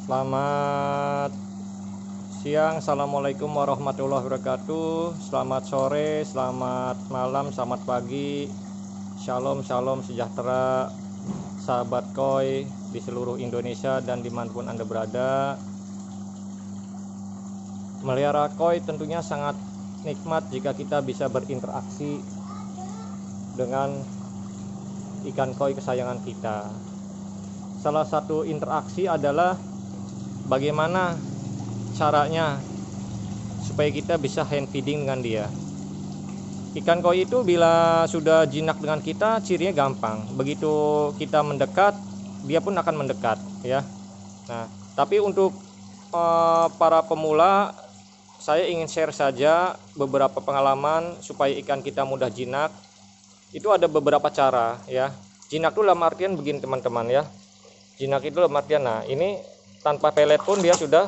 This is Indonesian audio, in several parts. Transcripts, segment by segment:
Selamat siang, assalamualaikum warahmatullahi wabarakatuh. Selamat sore, selamat malam, selamat pagi. Shalom, shalom, sejahtera, sahabat koi di seluruh Indonesia dan dimanapun Anda berada. Melihara koi tentunya sangat nikmat jika kita bisa berinteraksi dengan ikan koi kesayangan kita. Salah satu interaksi adalah bagaimana caranya supaya kita bisa hand feeding dengan dia. Ikan koi itu bila sudah jinak dengan kita, cirinya gampang. Begitu kita mendekat, dia pun akan mendekat, ya. Nah, tapi untuk para pemula, saya ingin share saja beberapa pengalaman supaya ikan kita mudah jinak. Itu ada beberapa cara, ya. Jinak itu dalam artian begini, teman-teman, ya. Jinak itu dalam artian, nah ini tanpa pelet pun dia sudah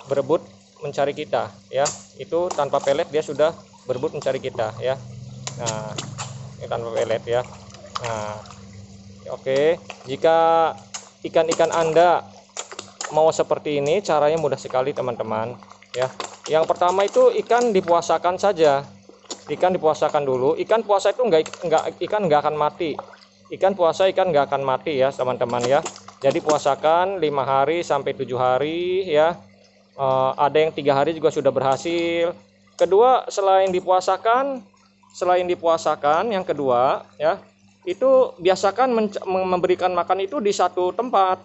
berebut mencari kita, ya. Itu tanpa pelet dia sudah berebut mencari kita, ya. Nah, ini tanpa pelet, ya. Nah, oke. Jika ikan-ikan Anda mau seperti ini, caranya mudah sekali, teman-teman, ya. Yang pertama itu ikan dipuasakan saja. Ikan dipuasakan dulu. Ikan puasa itu ikan nggak akan mati. Ikan puasa ikan nggak akan mati, ya, teman-teman, ya. Jadi puasakan 5 hari sampai 7 hari, ya. Ada yang 3 hari juga sudah berhasil. Kedua, selain dipuasakan, yang kedua, ya, itu biasakan memberikan makan itu di satu tempat.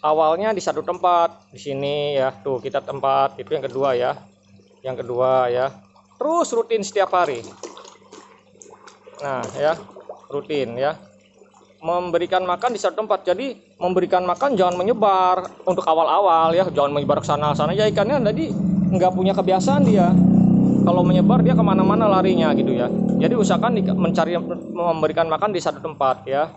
Awalnya di satu tempat, di sini, ya, tuh kita tempat itu yang kedua, ya. Yang kedua, ya. Terus rutin setiap hari. Nah, ya, rutin, ya. Memberikan makan di satu tempat. Jadi memberikan makan jangan menyebar untuk awal-awal, ya, jangan menyebar ke sana ya. Ikannya tadi nggak punya kebiasaan dia. Kalau menyebar dia kemana-mana larinya, gitu, ya. Jadi usahakan memberikan makan di satu tempat, ya.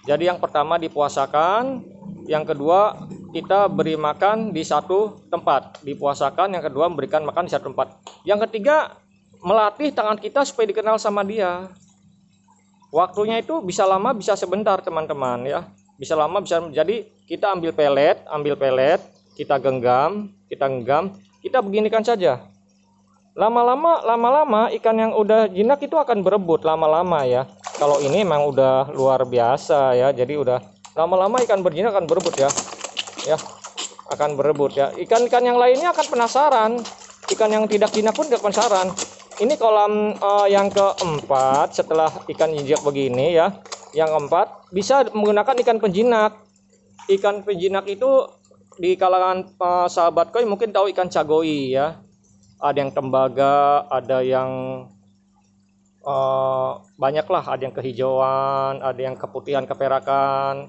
Jadi yang pertama dipuasakan, yang kedua kita beri makan di satu tempat. Dipuasakan, yang kedua memberikan makan di satu tempat. Yang ketiga melatih tangan kita supaya dikenal sama dia. Waktunya itu bisa lama bisa sebentar, teman-teman, ya. Bisa lama bisa, jadi kita ambil pelet, kita genggam, kita beginikan saja. Lama-lama ikan yang udah jinak itu akan berebut lama-lama, ya. Kalau ini memang udah luar biasa, ya. Jadi udah lama-lama ikan berjinak akan berebut, ya. Ya, akan berebut, ya. Ikan-ikan yang lainnya akan penasaran. Ikan yang tidak jinak pun tidak penasaran. Ini kolam yang keempat setelah ikan jinak begini, ya. Yang keempat bisa menggunakan ikan penjinak. Ikan penjinak itu di kalangan sahabat koi mungkin tahu ikan cagoi, ya. Ada yang tembaga, ada yang banyak lah, ada yang kehijauan, ada yang keputihan, keperakan.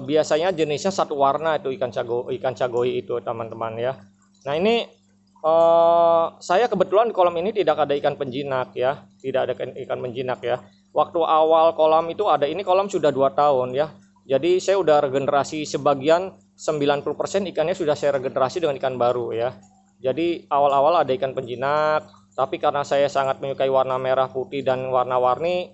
Biasanya jenisnya satu warna itu ikan cagoi itu, teman-teman, ya. Nah, ini saya kebetulan di kolam ini tidak ada ikan penjinak, ya. Tidak ada ikan penjinak, ya. Waktu awal kolam itu ada, ini kolam sudah 2 tahun, ya. Jadi saya udah regenerasi sebagian, 90% ikannya sudah saya regenerasi dengan ikan baru, ya. Jadi awal-awal ada ikan penjinak, tapi karena saya sangat menyukai warna merah, putih, dan warna-warni,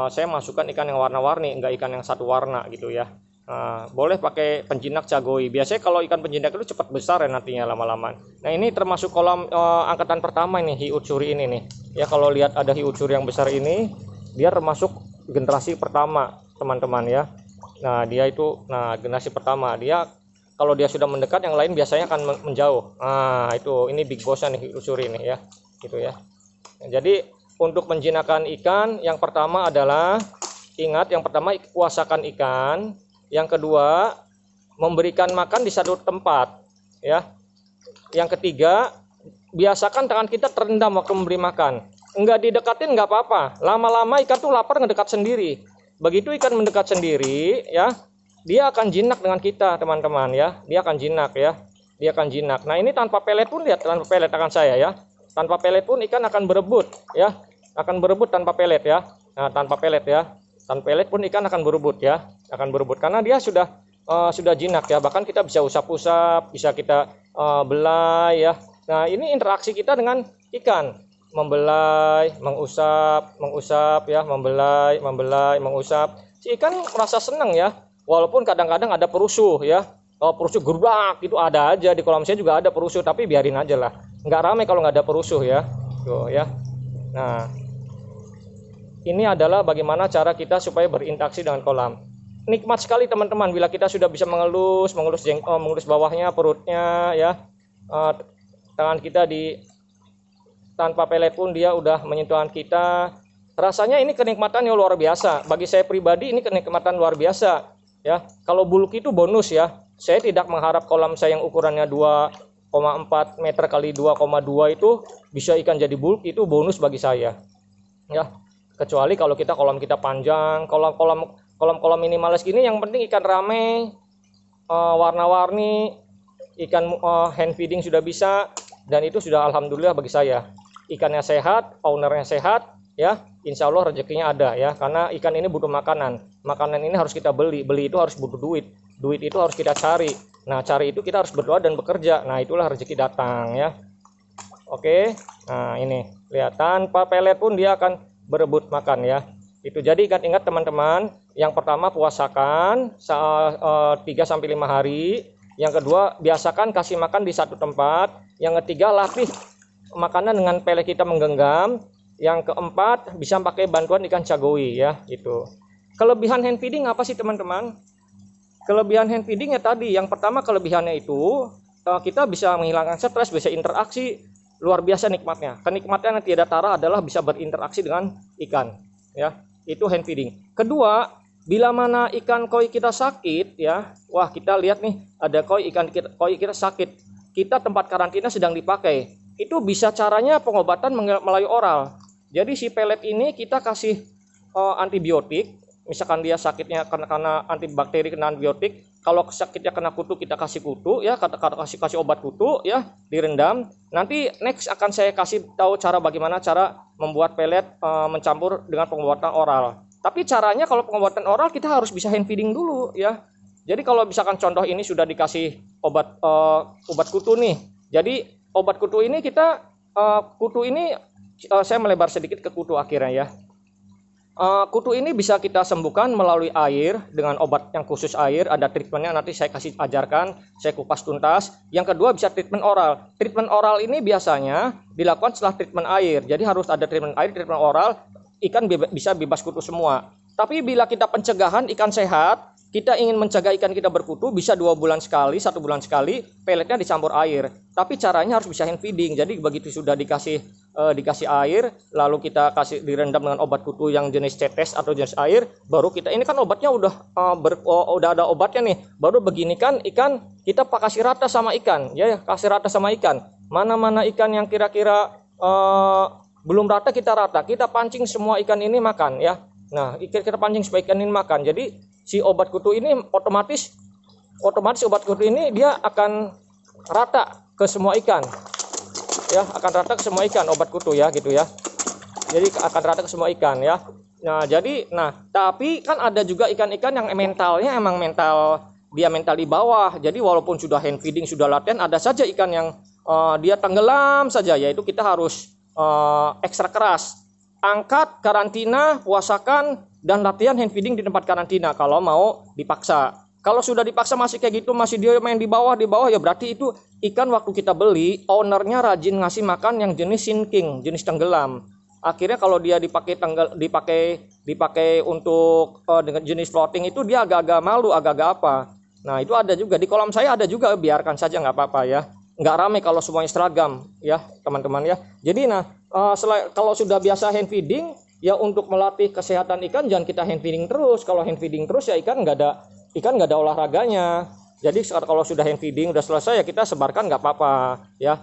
saya masukkan ikan yang warna-warni, enggak ikan yang satu warna, gitu, ya. Nah, boleh pakai penjinak cagoi. Biasanya kalau ikan penjinak itu cepat besar, ya, nantinya lama-lama. Nah, ini termasuk kolam angkatan pertama ini, hiu utsuri ini, nih. Ya, kalau lihat ada hiu utsuri yang besar ini, dia termasuk generasi pertama, teman-teman, ya. Nah, generasi pertama. Dia kalau dia sudah mendekat, yang lain biasanya akan menjauh. Nah, ini big boss-nya nih, hiu utsuri ini, ya. Gitu, ya. Nah, jadi untuk menjinakkan ikan, yang pertama adalah ingat, yang pertama puasakan ikan. Yang kedua, memberikan makan di satu tempat, ya. Yang ketiga, biasakan tangan kita terendam waktu memberi makan. Enggak didekatin nggak apa-apa. Lama-lama ikan tuh lapar ngedekat sendiri. Begitu ikan mendekat sendiri, ya, dia akan jinak dengan kita, teman-teman, ya. Dia akan jinak, ya. Dia akan jinak. Nah, ini tanpa pelet pun, lihat, tanpa pelet akan saya, ya. Tanpa pelet pun ikan akan berebut, ya. Akan berebut tanpa pelet, ya. Nah, tanpa pelet, ya. Tanpa pelet pun ikan akan berebut, ya. Akan berebut karena dia sudah jinak, ya. Bahkan kita bisa usap-usap, bisa kita belai, ya. Nah, ini interaksi kita dengan ikan. Membelai, mengusap, ya, membelai, mengusap. Si ikan merasa senang, ya. walaupun kadang-kadang ada perusuh ya. Kalau perusuh gerbak itu ada aja, di kolam saya juga ada perusuh, tapi biarin aja lah, nggak ramai kalau nggak ada perusuh ya. Tuh ya. Nah, ini adalah bagaimana cara kita supaya berinteraksi dengan kolam. Nikmat sekali teman-teman bila kita sudah bisa mengelus bawahnya, perutnya ya. Tangan kita di tanpa pelet pun dia udah menyentuh tangan kita. Rasanya ini kenikmatan yang luar biasa. Bagi saya pribadi ini kenikmatan luar biasa ya. Kalau bulk itu bonus ya. Saya tidak mengharap kolam saya yang ukurannya 2,4 meter kali 2,2 itu bisa ikan jadi bulk, itu bonus bagi saya ya. Kecuali kalau kolam kita panjang, kolam minimalis gini, yang penting ikan rame, warna-warni, ikan hand feeding sudah bisa, dan itu sudah alhamdulillah bagi saya. Ikannya sehat, ownernya sehat ya, insya Allah rezekinya ada ya. Karena ikan ini butuh makanan ini harus kita beli itu harus butuh duit itu harus kita cari. Nah, cari itu kita harus berdoa dan bekerja. Nah, itulah rezeki datang ya. Oke, nah ini lihat, tanpa pelet pun dia akan berebut makan ya. Itu jadi ingat teman-teman, yang pertama puasakan 3-5 hari, yang kedua biasakan kasih makan di satu tempat, yang ketiga latih makanan dengan pelet kita menggenggam, yang keempat bisa pakai bantuan ikan cagoi ya. Itu kelebihan hand feeding apa sih teman-teman? Kelebihan hand feeding ya tadi, yang pertama kelebihannya itu kita bisa menghilangkan stres, bisa interaksi, luar biasa nikmatnya. Kenikmatan yang tidak tara adalah bisa berinteraksi dengan ikan ya. Itu hand feeding. Kedua, bila mana ikan koi kita sakit ya, wah kita lihat nih ada koi kita sakit, kita tempat karantina sedang dipakai, itu bisa caranya pengobatan melalui oral. Jadi si pelet ini kita kasih antibiotik. Misalkan dia sakitnya karena antibakteri kena antibiotik, kalau sakitnya kena kutu kita kasih kutu ya, kasih obat kutu ya, direndam. Nanti next akan saya kasih tahu bagaimana cara membuat pelet mencampur dengan pengobatan oral. Tapi caranya kalau pengobatan oral kita harus bisa hand feeding dulu ya. Jadi kalau misalkan contoh ini sudah dikasih obat kutu nih. Jadi obat kutu ini saya melebar sedikit ke kutu akhirnya ya. Kutu ini bisa kita sembuhkan melalui air dengan obat yang khusus air, ada treatmentnya, nanti saya kasih ajarkan, saya kupas tuntas. Yang kedua bisa treatment oral. Treatment oral ini biasanya dilakukan setelah treatment air, jadi harus ada treatment air, treatment oral, ikan bisa bebas kutu semua. Tapi bila kita pencegahan ikan sehat, kita ingin mencegah ikan kita berkutu, bisa 2 bulan sekali, 1 bulan sekali, peletnya dicampur air. Tapi caranya harus bisa hand feeding. Jadi begitu sudah dikasih air, lalu kita kasih direndam dengan obat kutu yang jenis cetes atau jenis air, baru kita, ini kan obatnya udah ada obatnya nih. Baru begini kan ikan kita kasih rata sama ikan, ya kasih rata sama ikan. Mana ikan yang kira-kira belum rata kita pancing semua ikan ini makan ya. Nah, kita pancing supaya ikan ini makan. Jadi si obat kutu ini otomatis obat kutu ini dia akan rata ke semua ikan. Ya, akan rata ke semua ikan obat kutu ya gitu ya. Jadi akan rata ke semua ikan ya. Tapi kan ada juga ikan-ikan yang mentalnya emang mental di bawah. Jadi walaupun sudah hand feeding, sudah latihan, ada saja ikan yang dia tenggelam saja, yaitu kita harus ekstra keras. Angkat, karantina, puasakan, dan latihan hand feeding di tempat karantina kalau mau dipaksa. Kalau sudah dipaksa masih kayak gitu, masih dia main di bawah ya berarti itu ikan waktu kita beli, ownernya rajin ngasih makan yang jenis sinking, jenis tenggelam. Akhirnya kalau dia dipakai untuk dengan jenis floating itu dia agak-agak malu, agak-agak apa. Nah itu ada juga di kolam saya, ada juga, biarkan saja nggak apa-apa ya. Nggak rame kalau semuanya seragam ya teman-teman ya. Jadi kalau sudah biasa hand feeding ya, untuk melatih kesehatan ikan jangan kita hand feeding terus. Kalau hand feeding terus ya ikan nggak ada olahraganya. Jadi kalau sudah hand feeding udah selesai ya kita sebarkan nggak apa-apa ya,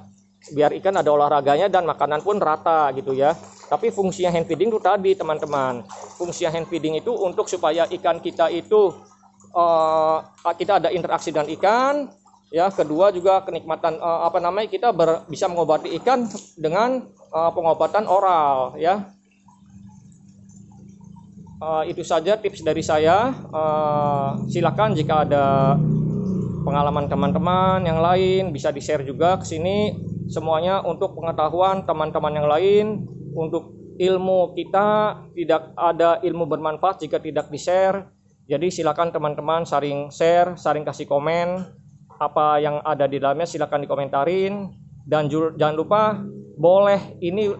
biar ikan ada olahraganya dan makanan pun rata gitu ya. Tapi fungsinya hand feeding itu tadi teman-teman, fungsinya hand feeding itu untuk supaya ikan kita itu kita ada interaksi dengan ikan ya. Kedua juga kenikmatan kita bisa mengobati ikan dengan pengobatan oral ya. Itu saja tips dari saya. Silakan jika ada pengalaman teman-teman yang lain bisa di-share juga ke sini. Semuanya untuk pengetahuan teman-teman yang lain, untuk ilmu kita. Tidak ada ilmu bermanfaat jika tidak di-share Jadi silakan teman-teman saring share, saring kasih komen, apa yang ada di dalamnya silakan dikomentarin. Dan jangan lupa boleh ini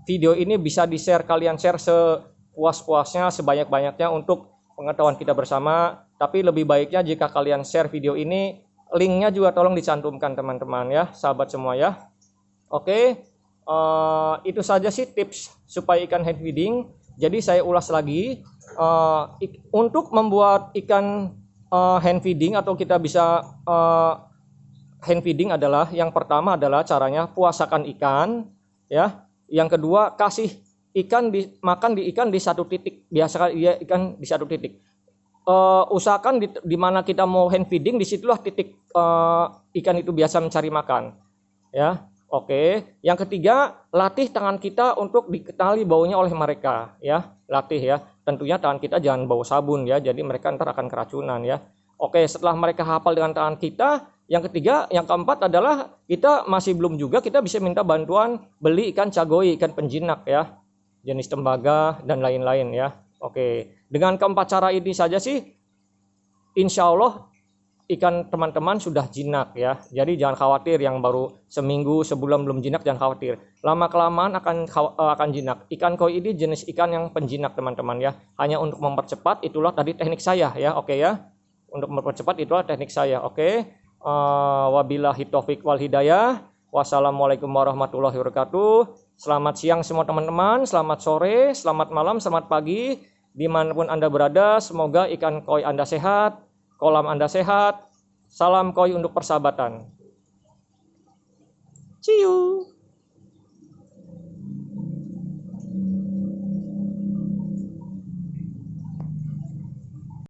video ini bisa di-share, kalian share sepuas-puasnya, sebanyak-banyaknya untuk pengetahuan kita bersama. Tapi lebih baiknya jika kalian share video ini, linknya juga tolong dicantumkan teman-teman ya, sahabat semua ya. Oke, itu saja sih tips supaya ikan hand feeding. Jadi saya ulas lagi, untuk membuat ikan hand feeding atau kita bisa hand feeding adalah, yang pertama adalah caranya puasakan ikan ya. Yang kedua, kasih ikan makan di ikan di satu titik, biasakan dia ikan di satu titik. Usahakan di mana kita mau hand feeding, disitulah titik ikan itu biasa mencari makan ya. Oke, yang ketiga, latih tangan kita untuk dikenali baunya oleh mereka ya, latih ya. Tentunya tangan kita jangan bau sabun ya, jadi mereka ntar akan keracunan ya. Oke, setelah mereka hafal dengan tangan kita, yang ketiga, yang keempat adalah kita masih belum juga, kita bisa minta bantuan beli ikan cagoi, ikan penjinak ya, jenis tembaga dan lain-lain ya. Oke, dengan keempat cara ini saja sih, insya Allah ikan teman-teman sudah jinak ya. Jadi jangan khawatir yang baru seminggu, sebulan belum jinak, jangan khawatir. Lama-kelamaan akan jinak. Ikan koi ini jenis ikan yang penjinak teman-teman ya. Hanya untuk mempercepat, itulah tadi teknik saya ya. Oke ya. Untuk mempercepat itulah teknik saya. Oke. Wabillahi taufik wal hidayah. Wassalamualaikum warahmatullahi wabarakatuh. Selamat siang semua teman-teman. Selamat sore, selamat malam, selamat pagi. Dimanapun Anda berada, semoga ikan koi Anda sehat, kolam Anda sehat. Salam koi untuk persahabatan. See you.